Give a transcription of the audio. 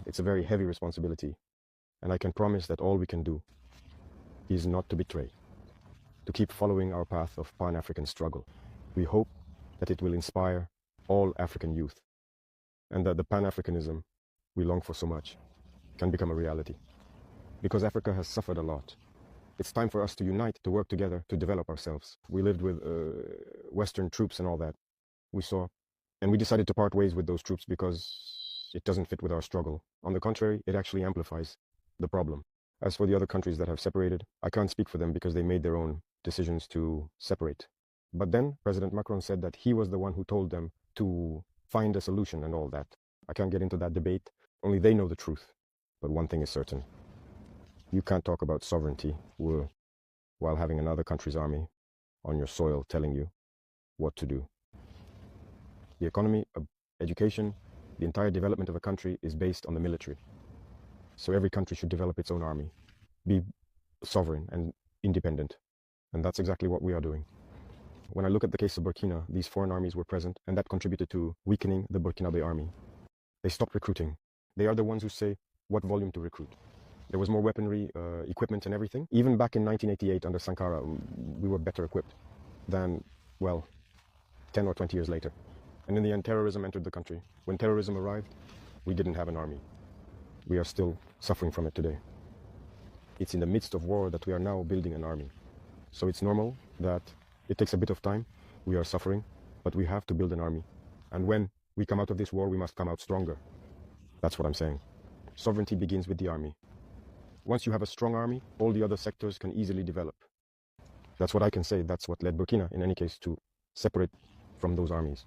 It's a very heavy responsibility, and I can promise that all we can do is not to betray, to keep following our path of Pan-African struggle. We hope that it will inspire all African youth, and that the Pan-Africanism we long for so much can become a reality. Because Africa has suffered a lot. It's time for us to unite, to work together, to develop ourselves. We lived with Western troops and all that. We saw, and we decided to part ways with those troops because it doesn't fit with our struggle. On the contrary, it actually amplifies the problem. As for the other countries that have separated, I can't speak for them because they made their own decisions to separate. But then President Macron said that he was the one who told them to find a solution and all that. I can't get into that debate. Only they know the truth. But one thing is certain. You can't talk about sovereignty while having another country's army on your soil telling you what to do. The economy, education, the entire development of a country is based on the military. So every country should develop its own army, be sovereign and independent. And that's exactly what we are doing. When I look at the case of Burkina, these foreign armies were present, and that contributed to weakening the Burkinabe army. They stopped recruiting. They are the ones who say what volume to recruit. There was more weaponry, equipment and everything. Even back in 1988 under Sankara, we were better equipped than, well, 10 or 20 years later. And in the end, terrorism entered the country. When terrorism arrived, we didn't have an army. We are still suffering from it today. It's in the midst of war that we are now building an army. So it's normal that it takes a bit of time. We are suffering, but we have to build an army. And when we come out of this war, we must come out stronger. That's what I'm saying. Sovereignty begins with the army. Once you have a strong army, all the other sectors can easily develop. That's what I can say. That's what led Burkina, in any case, to separate from those armies.